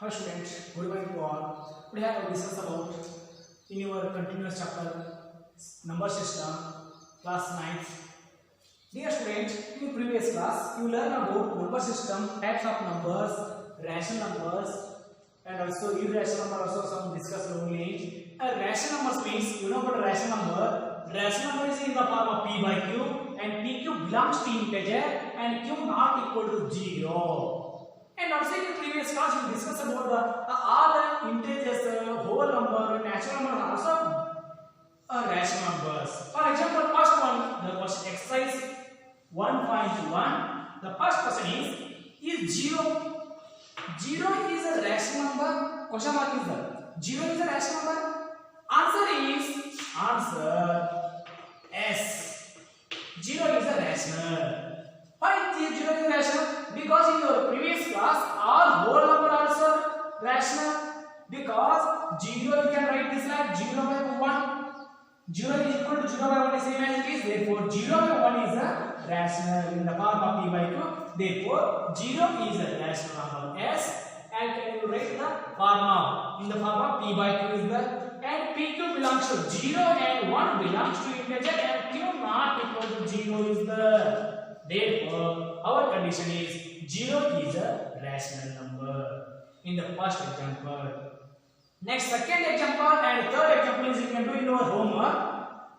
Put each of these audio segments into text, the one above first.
Hi students, good morning to all. Today I will discuss about in your continuous chapter number system class 9th. Dear students, in previous class you learn about number system, types of numbers, rational numbers and also irrational number, also some discussed only. Rational numbers means you know about rational number. Rational number is in the form of p by q and pq belongs to integer and q not equal to 0. And also in the previous class we discussed about the all the integers, whole number, natural number, also rational numbers. For example, first one, the first exercise 1.1. The first question is 0. 0 is a rational number? Question mark is there. 0 is a rational number? Answer S. 0 is a rational. Why 0 is a rational? Because in your previous class all whole number also rational. Because 0 you can write this like 0 by 1. 0 is equal to 0 by 1 is same as it is. Therefore 0 by 1 is a rational in the form of p by 2. Therefore 0 is a rational number S. And can you write the form of in the form of p by 2 is the and pq belongs to 0 and 1 belongs to integer and q not equal to 0 is the. Therefore, our condition is 0 is a rational number in the first example. Next, second example and third example is you can do in your homework.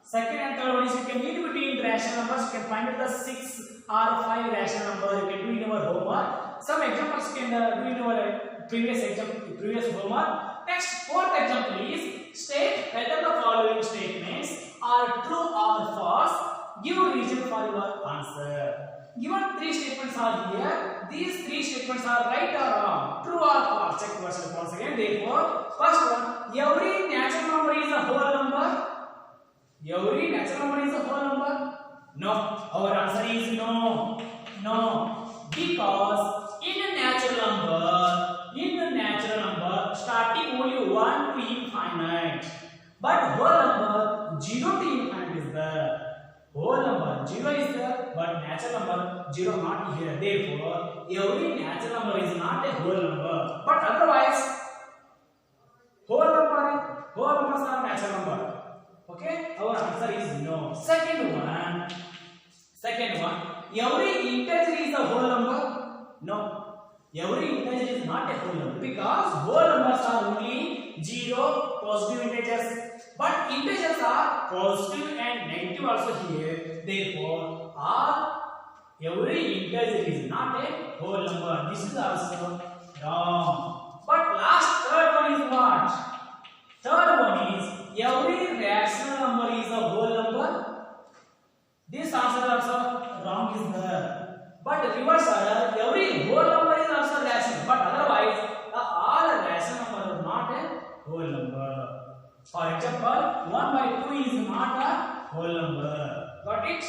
Second and third one is you can in between rational numbers. You can find the 6 or 5 rational number. You can do in your homework. Some examples you can do in your previous homework. Next, fourth example is state whether the following statements are true or false. Give a reason for your answer. Given 3 statements are here. These 3 statements are right or wrong, true or false. Check yourself once again. Therefore, first one, every natural number is a whole number. Every natural number is a whole number. No, our answer is no. No, because in a natural number, starting only 1 to infinite, but whole number 0 to infinite is there. Whole number 0 is there, but natural number 0 not here. Therefore, every natural number is not a whole number. But otherwise, whole numbers are natural number. Okay, our answer is no. Second one, every integer is a whole number. No, every integer is not a whole number because whole numbers are only 0, positive integers. But integers are positive and negative also here. Therefore, every integer is not a whole number. This is also wrong. But last third one is what? Third one is every rational number is a whole number. This answer also wrong is there. But reverse order, every whole number is also rational. But otherwise, all rational numbers are not a whole number. For example, 1 by 2 is not a whole number. Got it?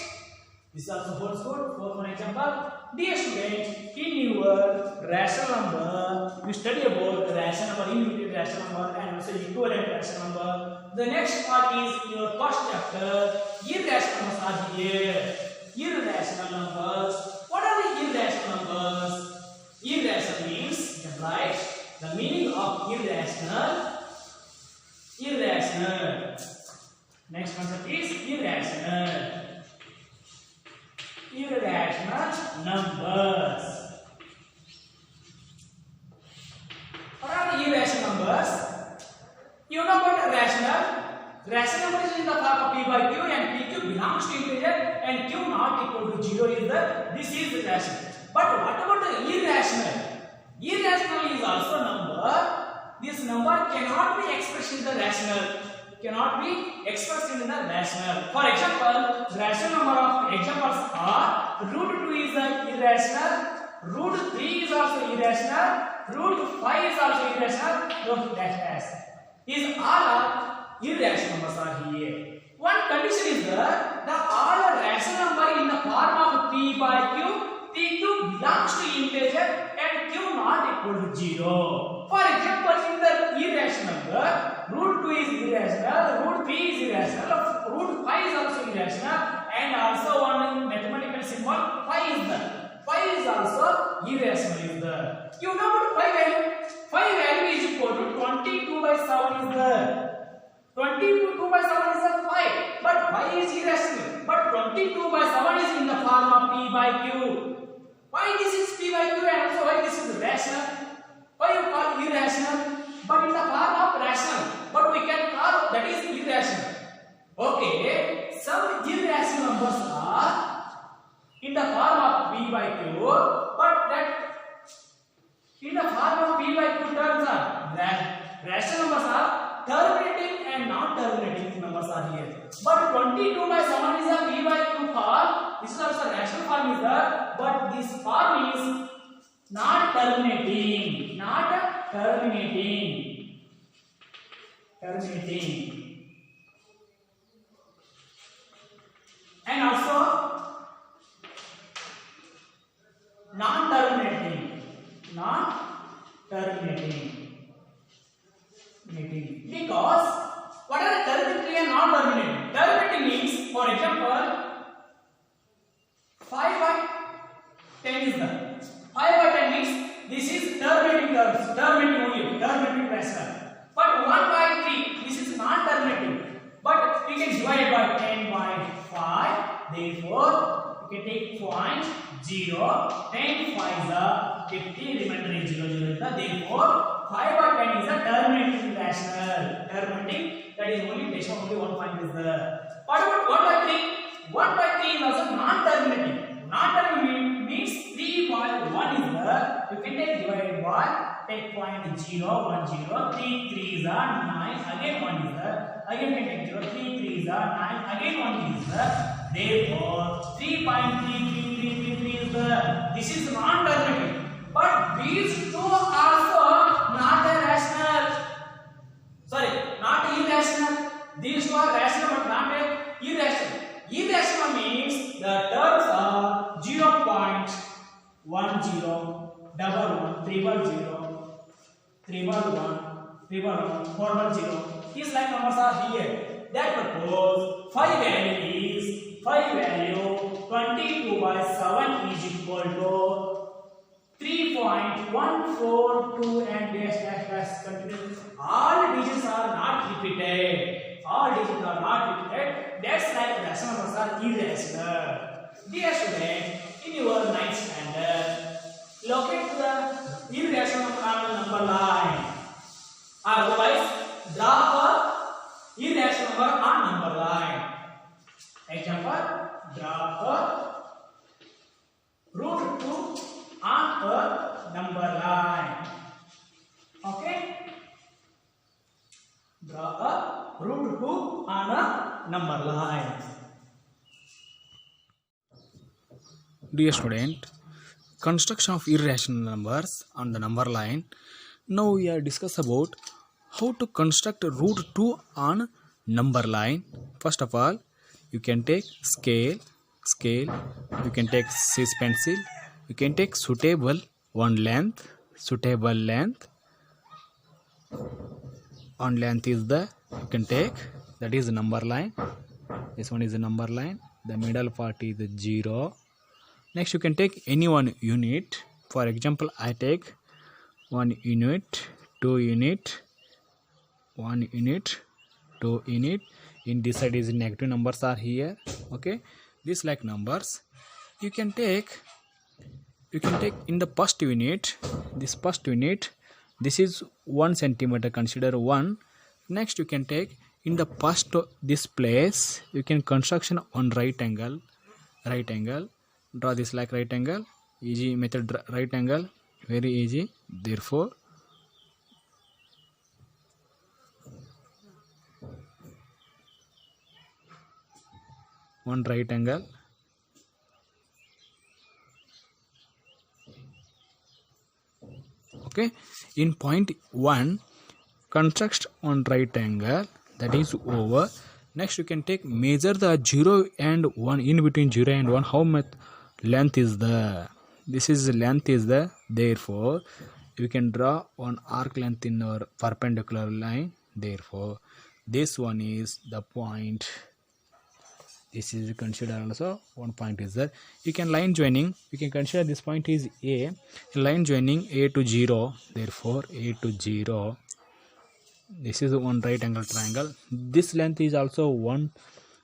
This also holds good. Fourth one example. Dear student, in your rational number, you study about rational number, infinite rational number, and also equivalent rational number. The next part is in your first chapter. Irrational numbers are here. Irrational numbers. What are the irrational numbers? Irrational means, you can write the meaning of irrational. Irrational. Next concept is irrational. Irrational numbers. What are the irrational numbers? You know about rational. Rational number is in the form of p by q and pq belongs to integer and q not equal to 0 is this is rational. But what about the irrational? Irrational is also number. This number cannot be expressed in the rational. Cannot be expressed in the rational. For example, rational number of examples are root 2 is irrational, root 3 is also irrational, root 5 is also irrational, root dash is all irrational numbers are here. One condition is that the all rational number in the form of p by q, pq belongs to integer and q not equal to 0. For example, in the irrational number, root 2 is irrational, root 3 is irrational, root 5 is also irrational, and also one mathematical symbol 5 is there. 5 is also irrational is there. You know what 5 value? 5 value 7 is there. 22 by 7 is a 5, but y is irrational. But 22 by 7 is in the form of p by q. Why this is p by q and also why this is rational? Why you call irrational? But in the form of rational. But we can call that is irrational. Okay, some irrational numbers are in the form of p by q, but that in the form of p by q terms are that rational numbers are terminating and non-terminating numbers are here. But 22 by 7 is a p by q form. This is also rational form is there, but this form is not terminating. Not terminating. Terminating. And also non-terminating. Non-terminating. Because what are the terminating and non-terminating? Terminating means, for example, 5 by 10 is there. 5 by 10 means this is terminating terms, terminating only, terminating rational. But 1 by 3, this is non-terminating. But we can divide by 10 by 5. Therefore, we can take point 0. 10 5 is a 50, remainder is 0 0 is the. Therefore, 5 by 10 is a terminating rational. Terminating, that is only decimal, only 1 point is there. What about 1 by 3? 1 by 3 is also non-terminating. Non-terminating means 3 by 1 is there. You can take divided by, take point 0 1 0. 3 3 is a 9. Again 1 is there. Again can take 0. 3 3 is a 9. Again 1 is there. Therefore, 3.3333 is there. This is non-terminating. But these two are also not a rational. Sorry, not irrational. These two are rational but not a irrational. Irrational means the terms are 0.10, 11, 000, 311, 410. These like numbers are here. That propose 5 value is 22 by 7 is equal to 3.142 and dash continue. All digits are not repeated. All digits are not repeated. That's like rational numbers are irrational. Dear student, in your 9th standard, locate the irrational number line. Otherwise, draw a irrational number on number line. Example, draw a root 2 on a number line. Okay? Draw a root 2 on a number line. Dear student, construction of irrational numbers on the number line. Now we are discuss about how to construct root 2 on number line. First of all, you can take scale, you can take seize pencil, you can take suitable length, on length is the, you can take, that is the number line. This one is the number line, the middle part is the 0. Next you can take any one unit. For example, I take 1 unit, 2 unit, 1 unit, 2 unit. In this side is negative numbers are here. Okay, this like numbers you can take in the first unit. This first unit, this is 1 centimeter, consider 1. Next you can take in the first this place, you can construction on right angle. Draw this like right angle. Easy method, right angle, very easy. Therefore, one right angle. Okay, in point 1, construct on right angle, that is over. Next you can take measure the 0 and 1, in between 0 and 1 how much length is the, this is length is the. Therefore you can draw one arc length in our perpendicular line. Therefore this one is the point. This is considered also one point is there. You can line joining, you can consider this point is A. Line joining A to 0. Therefore A to 0. This is one right angle triangle. This length is also 1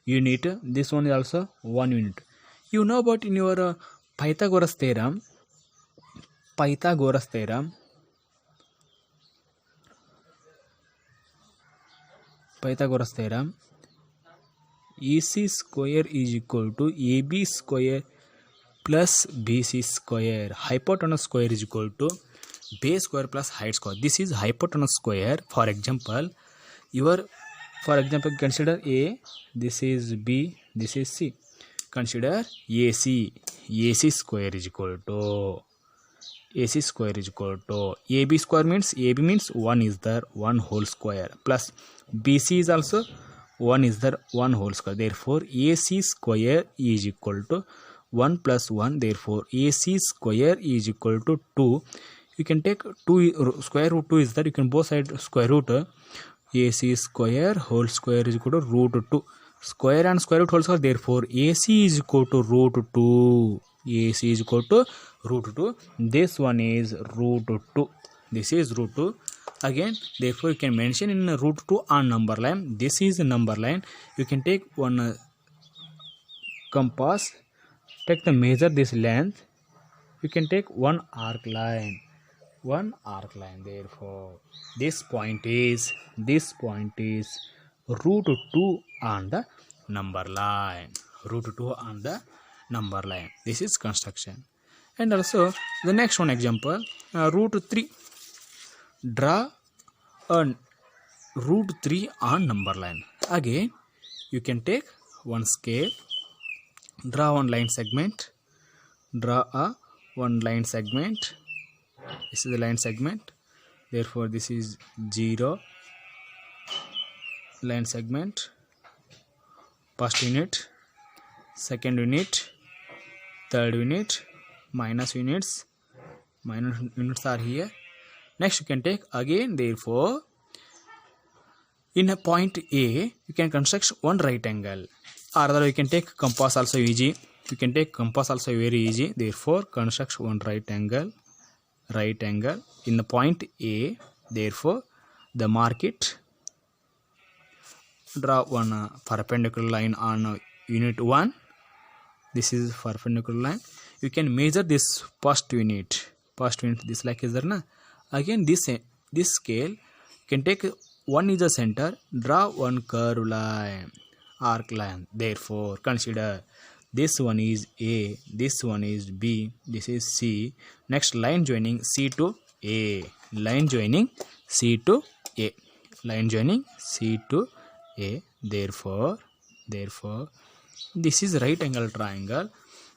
unit. This one is also 1 unit. You know about in your Pythagoras theorem. Pythagoras theorem. Pythagoras theorem. AC square is equal to AB square plus BC square. Hypotenuse square is equal to base square plus height square. This is hypotenuse square. For example, consider A, this is B, this is C. Consider AC. AC square is equal to AB square means AB means 1 is there 1 whole square plus BC is also 1 is there 1 whole square. Therefore AC square is equal to 1 plus 1. Therefore AC square is equal to 2. You can take 2 square root 2 is there. You can both side square root. AC square whole square is equal to root 2. Square and square root whole square. Therefore AC is equal to root 2. AC is equal to root 2. This one is root 2. This is root 2. Again, therefore you can mention in root 2 on number line. This is the number line. You can take one compass. Take the measure this length. You can take one arc line. Therefore this point is root 2 on the number line. This is construction. And also the next one example, root 3. Draw a root 3 on number line. Again you can take one scale, draw one line segment, one line segment. This is the line segment. Therefore this is 0 line segment. First unit, second unit, third unit, minus units are here. Next you can take again, therefore in a point A you can construct one right angle, or other you can take compass also easy. Very easy. Therefore construct one right angle in the point A. Therefore the mark it, draw one perpendicular line on unit 1. This is perpendicular line. You can measure this first unit, this like is there na. Again this scale you can take 1 is the center, draw one curve line, arc line. Therefore consider this one is A, this one is B, this is C. Next line joining C to A. Therefore this is right angle triangle.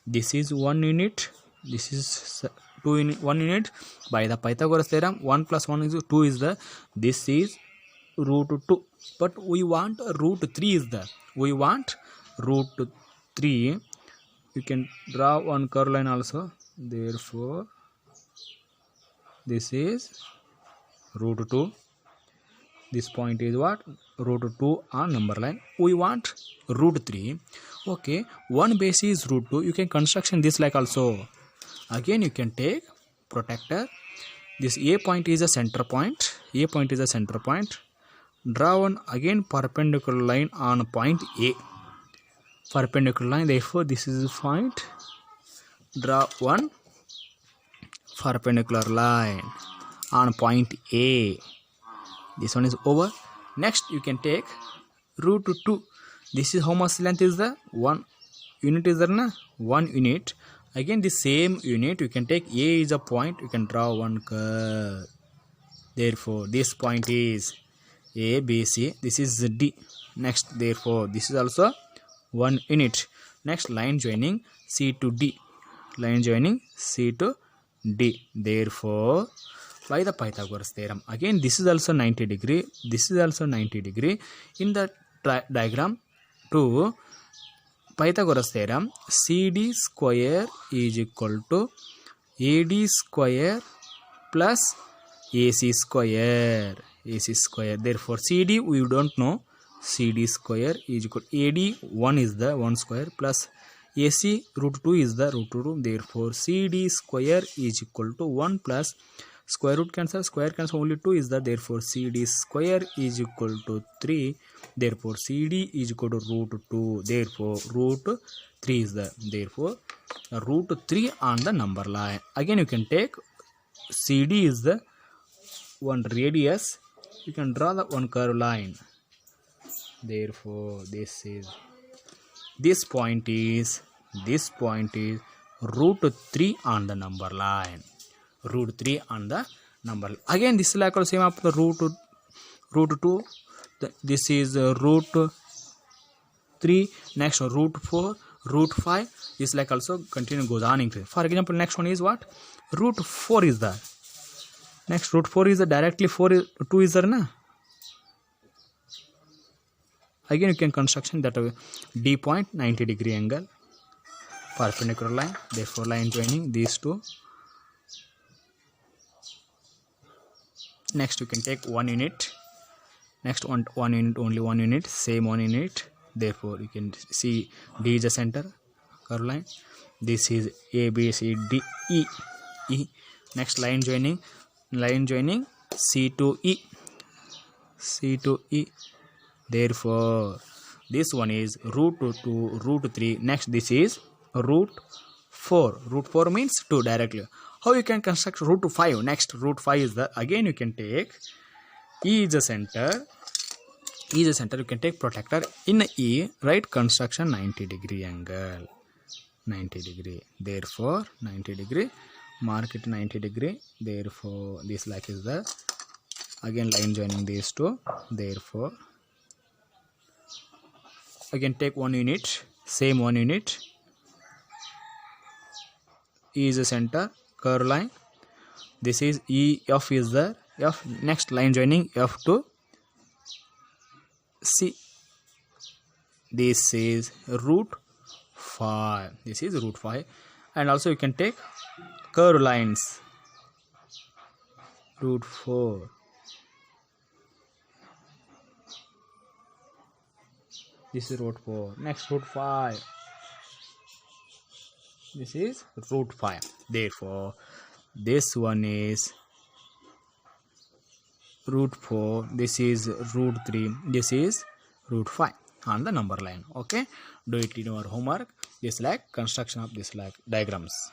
This is 1 unit, this is 2 unit, 1 unit. By the Pythagoras theorem 1 plus 1 is 2 is the, this is root 2, but we want root 3 is the, root 3. You can draw one curve line also. Therefore this is root 2. This point is what? Root 2 on number line. We want root 3. Okay, one base is root 2. You can construction this like also. Again you can take protractor. This A point is a center point. Draw one again perpendicular line on point A. Therefore this is point. Draw one perpendicular line on point A. This one is over. Next you can take root 2. This is how much length is the 1 unit is there na, 1 unit. Again the same unit you can take A is a point, you can draw one curve. Therefore this point is A, B, C. This is D. Next therefore this is also 1 unit. Next line joining C to D. Therefore by the Pythagoras theorem, again this is also 90 degree. In the diagram to Pythagoras theorem, CD square is equal to AD square plus AC square. Therefore CD we don't know. CD square is equal to AD 1 is the 1 square plus AC root 2 is the root 2. Therefore CD square is equal to 1 plus Square root cancel, square cancel, only 2 is there, therefore CD square is equal to 3, therefore CD is equal to root 2, therefore root 3 is there, therefore root 3 on the number line. Again you can take CD is the one radius, you can draw the one curved line, therefore this point is root 3 on the number line, root 3 on the number. Again this is like also same up the root 2, this is root 3, next root 4, root 5, this like also continue goes on increase. For example, next one is what? Root 4 is there. Next root 4 is directly 2 is there na. Again you can construction that D point 90 degree angle, perpendicular line, therefore line joining these two. Next you can take 1 unit, next one unit, only 1 unit, same 1 unit, therefore you can see D is the center curve line, this is A, B, C, D, E. Next line joining C to E, therefore this one is root 2, root 3, next this is root 4, root 4 means 2 directly. How you can construct root 5? Next root 5 is the, again you can take E is the center, you can take protector in E, right, construction 90 degree angle, 90 degree, therefore 90 degree, mark it 90 degree, therefore this like is the, again line joining these two, therefore again take 1 unit, same 1 unit, E is the center curve line, this is E, F is the F, next line joining F to C, this is root 5, this is root 5, and also you can take curve lines, root 4, this is root 4, next root 5, this is root 5, therefore this one is root 4, this is root 3, this is root 5 on the number line. Okay, do it in your homework, this like construction of this like diagrams.